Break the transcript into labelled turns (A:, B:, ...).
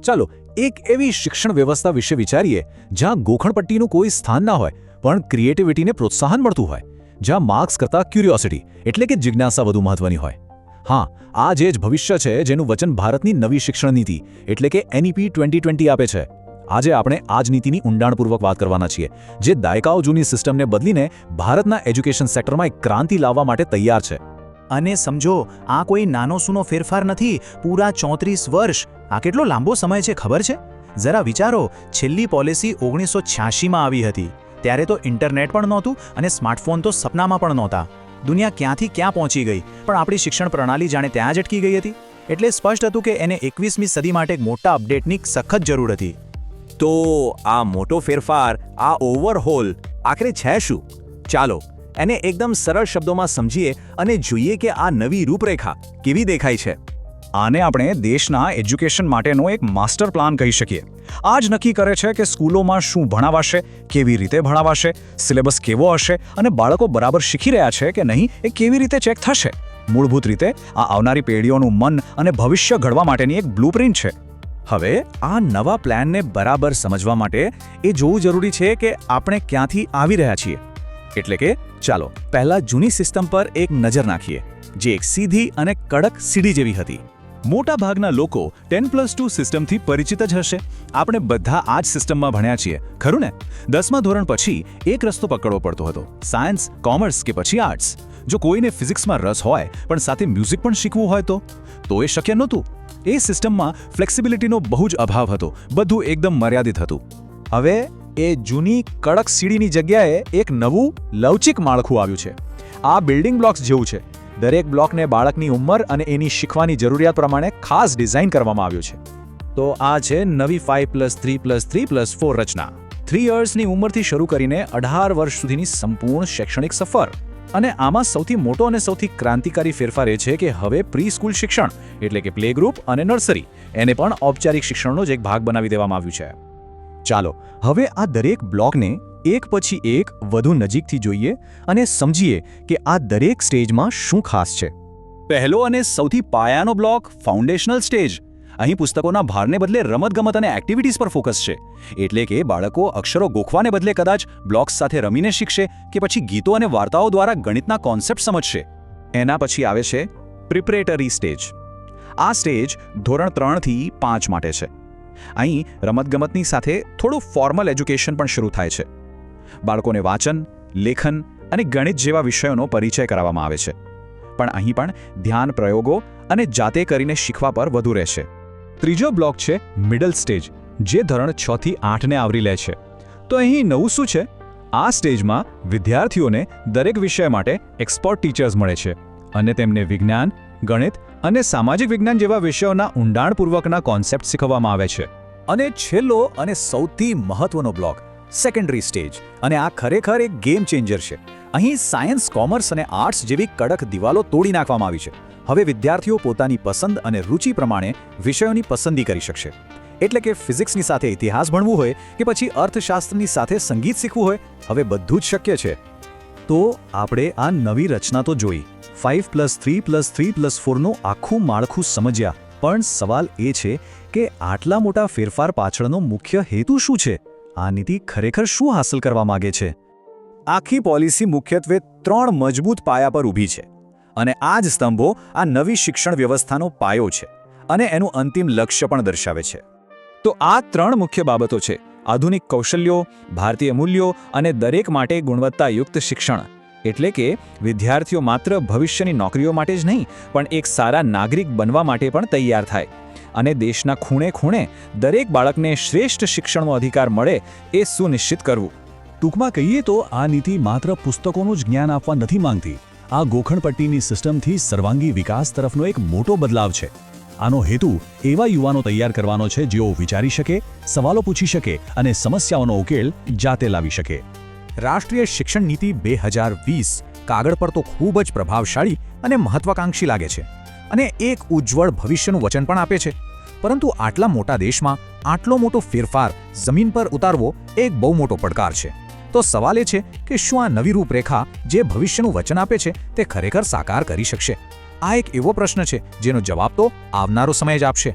A: ચાલો એક એવી શિક્ષણ વ્યવસ્થા વિશે વિચારીએ જ્યાં ગોખણપટ્ટીનું કોઈ સ્થાન ના હોય પણ ક્રિએટિવિટીને પ્રોત્સાહન મળતું હોય, જ્યાં માર્ક્સ કરતાં ક્યુરિયોસિટી એટલે કે જિજ્ઞાસા વધુ મહત્વની હોય. હા, આ જે જ ભવિષ્ય છે જેનું વચન ભારતની નવી શિક્ષણ નીતિ એટલે કે NEP 2020 આપે છે. આજે આપણે આ જ નીતિની ઊંડાણપૂર્વક વાત કરવાના છીએ, જે દાયકાઓ જૂની સિસ્ટમને બદલીને ભારતના એજ્યુકેશન સેક્ટરમાં એક ક્રાંતિ લાવવા માટે તૈયાર છે.
B: અને સમજો, આ કોઈ નાનો સૂનો ફેરફાર નથી, પૂરા 34 વર્ષ. આ કેટલો લાંબો સમય છે ખબર છે? જરા વિચારો, છેલ્લી પોલિસી 1986માં આવી હતી. ત્યારે તો ઇન્ટરનેટ પણ નહોતું અને સ્માર્ટફોન તો સપનામાં પણ નહોતા. દુનિયા ક્યાંથી ક્યાં પહોંચી ગઈ, પણ આપણી શિક્ષણ પ્રણાલી જાણે ત્યાં જ અટકી ગઈ હતી. એટલે સ્પષ્ટ હતું કે એને 21મી સદી માટે એક મોટા અપડેટની સખત જરૂર હતી.
C: તો આ મોટો ફેરફાર, આ ઓવરહોલ આખરે છે શું? ચાલો એને એકદમ સરળ શબ્દોમાં સમજીએ અને જોઈએ કે આ નવી રૂપરેખા કેવી દેખાય છે.
A: આને આપણે દેશના એજ્યુકેશન માટેનો એક માસ્ટર પ્લાન કહી શકીએ. આ જ નક્કી કરે છે કે સ્કૂલોમાં શું ભણાવાશે, કેવી રીતે ભણાવાશે, સિલેબસ કેવો હશે અને બાળકો બરાબર શીખી રહ્યા છે કે નહીં એ કેવી રીતે ચેક થશે. મૂળભૂત રીતે આ આવનારી પેઢીઓનું મન અને ભવિષ્ય ઘડવા માટેની એક બ્લુપ્રિન્ટ છે.
C: હવે આ નવા પ્લાનને બરાબર સમજવા માટે એ જોવું જરૂરી છે કે આપણે ક્યાંથી આવી રહ્યા છીએ. એટલે કે ચાલો પહેલા જૂની સિસ્ટમ પર એક નજર નાખીએ, જે એક સીધી અને કડક સીડી જેવી હતી. મોટાભાગના લોકો 10+2 સિસ્ટમથી પરિચિત જ હશે. આપણે બધા આ જ સિસ્ટમમાં ભણ્યા છીએ, ખરું ને? 10મા ધોરણ પછી એક રસ્તો પકડવો પડતો હતો, સાયન્સ, કોમર્સ કે પછી આર્ટ્સ. જો કોઈને ફિઝિક્સમાં રસ હોય પણ સાથે મ્યુઝિક પણ શીખવું હોય તો એ શક્ય નહોતું. એ સિસ્ટમમાં ફ્લેક્સિબિલિટીનો બહુ જ અભાવ હતો, બધું એકદમ મર્યાદિત હતું.
A: હવે એ જૂની કડક સીડીની જગ્યાએ એક નવું લવચિક માળખું આવ્યું છે. આ બિલ્ડિંગ બ્લોક્સ જેવું છે. દરેક બ્લોકને બાળકની ઉંમર અને એની શીખવાની જરૂરિયાત પ્રમાણે ખાસ ડિઝાઇન કરવામાં આવ્યું છે.
C: તો આ છે નવી 5+3+3+4 રચના. 3 યર્સની ઉંમરથી શરૂ કરીને 18 વર્ષ સુધીની સંપૂર્ણ શૈક્ષણિક સફર. અને આમાં સૌથી મોટો અને સૌથી ક્રાંતિકારી ફેરફાર એ છે કે હવે પ્રી સ્કૂલ શિક્ષણ એટલે કે પ્લે ગ્રુપ અને નર્સરી એને પણ ઔપચારિક શિક્ષણનો જ એક ભાગ બનાવી દેવામાં આવ્યું છે. ચાલો હવે આ દરેક બ્લોકને એક પછી એક વધુ નજીકથી જોઈએ અને સમજીએ કે આ દરેક સ્ટેજમાં શું ખાસ છે. પહેલો અને સૌથી પાયાનો બ્લોક ફાઉન્ડેશનલ સ્ટેજ. અહીં પુસ્તકોના ભારને બદલે રમતગમત અને એક્ટિવિટીઝ પર ફોકસ છે. એટલે કે બાળકો અક્ષરો ગોખવાને બદલે કદાચ બ્લોક્સ સાથે રમીને શીખશે કે પછી ગીતો અને વાર્તાઓ દ્વારા ગણિતના કોન્સેપ્ટ સમજશે. એના પછી આવે છે પ્રિપરેટરી સ્ટેજ. આ સ્ટેજ ધોરણ 3 થી 5 માટે છે. અહીં રમતગમતની સાથે થોડું ફોર્મલ એજ્યુકેશન પણ શરૂ થાય છે. બાળકોને વાંચન, લેખન અને ગણિત જેવા વિષયોનો પરિચય કરાવવામાં આવે છે. પણ અહીં પણ ધ્યાન, પ્રયોગો અને જાતે કરીને શીખવા પર વધુ રહેશે. ત્રીજો બ્લોક છે મિડલ સ્ટેજ, જે ધોરણ 6 થી 8ને આવરી લે છે. તો અહીં નવું શું છે? આ સ્ટેજમાં વિદ્યાર્થીઓને દરેક વિષય માટે એક્સપર્ટ ટીચર્સ મળે છે અને તેમને વિજ્ઞાન, ગણિત અને સામાજિક વિજ્ઞાન જેવા વિષયોના ઊંડાણપૂર્વકના કોન્સેપ્ટ શીખવવામાં આવે છે. અને છેલ્લો અને સૌથી મહત્વનો બ્લોક સેકન્ડરી સ્ટેજ. અને આ ખરેખર એક ગેમ ચેન્જર છે. અહીં સાયન્સ, કોમર્સ અને આર્ટ્સ જેવી કડક દિવાલો તોડી નાખવામાં આવી છે. હવે વિદ્યાર્થીઓ પોતાની પસંદ અને રુચિ પ્રમાણે વિષયોની પસંદગી કરી શકશે. એટલે કે ફિઝિક્સની સાથે ઇતિહાસ ભણવું હોય કે પછી અર્થશાસ્ત્રની સાથે સંગીત શીખવું હોય, હવે બધું જ શક્ય છે. તો આપણે આ નવી રચના તો જોઈ, 5+3+3+4નું આખું માળખું સમજ્યા. પણ સવાલ એ છે કે આટલા મોટા ફેરફાર પાછળનો મુખ્ય હેતુ શું છે? આ નીતિ ખરેખર શું હાંસલ કરવા માંગે છે? આખી પોલિસી મુખ્યત્વે 3 મજબૂત પાયા પર ઊભી છે. અને આ જ સ્તંભો આ નવી શિક્ષણ વ્યવસ્થાનો પાયો છે અને એનું અંતિમ લક્ષ્ય પણ દર્શાવે છે. તો આ 3 મુખ્ય બાબતો છે: આધુનિક કૌશલ્યો, ભારતીય મૂલ્યો અને દરેક માટે ગુણવત્તાયુક્ત શિક્ષણ. એટલે કે વિદ્યાર્થીઓ માત્ર ભવિષ્યની નોકરીઓ માટે જ નહીં, પણ એક સારા નાગરિક બનવા માટે પણ તૈયાર થાય અને દેશના ખૂણે ખૂણે દરેક બાળકને શ્રેષ્ઠ શિક્ષણનો અધિકાર મળે એ સુનિશ્ચિત કરવું. ટૂંકમાં કહીએ તો આ નીતિ માત્ર પુસ્તકોનું જ જ્ઞાન આપવા નથી માંગતી. આ ગોખણપટ્ટીની સિસ્ટમથી સર્વાંગી વિકાસ તરફનો એક મોટો બદલાવ છે. આનો હેતુ એવા યુવાનો તૈયાર કરવાનો છે જેઓ વિચારી શકે, સવાલો પૂછી શકે અને સમસ્યાઓનો ઉકેલ જાતે લાવી શકે. રાષ્ટ્રીય શિક્ષણ નીતિ 2020 કાગળ પર તો ખૂબ જ પ્રભાવશાળી અને મહત્વાકાંક્ષી લાગે છે અને એક ઉજ્જવળ ભવિષ્યનું વચન પણ આપે છે. પરંતુ આટલા મોટા દેશમાં આટલો મોટો ફેરફાર જમીન પર ઉતારવો એક બહુ મોટો પડકાર છે. તો સવાલ એ છે કે શું આ નવી રૂપરેખા જે ભવિષ્યનું વચન આપે છે તે ખરેખર સાકાર કરી શકશે? આ એક એવો પ્રશ્ન છે જેનો જવાબ તો આવનારો સમય જ આપશે.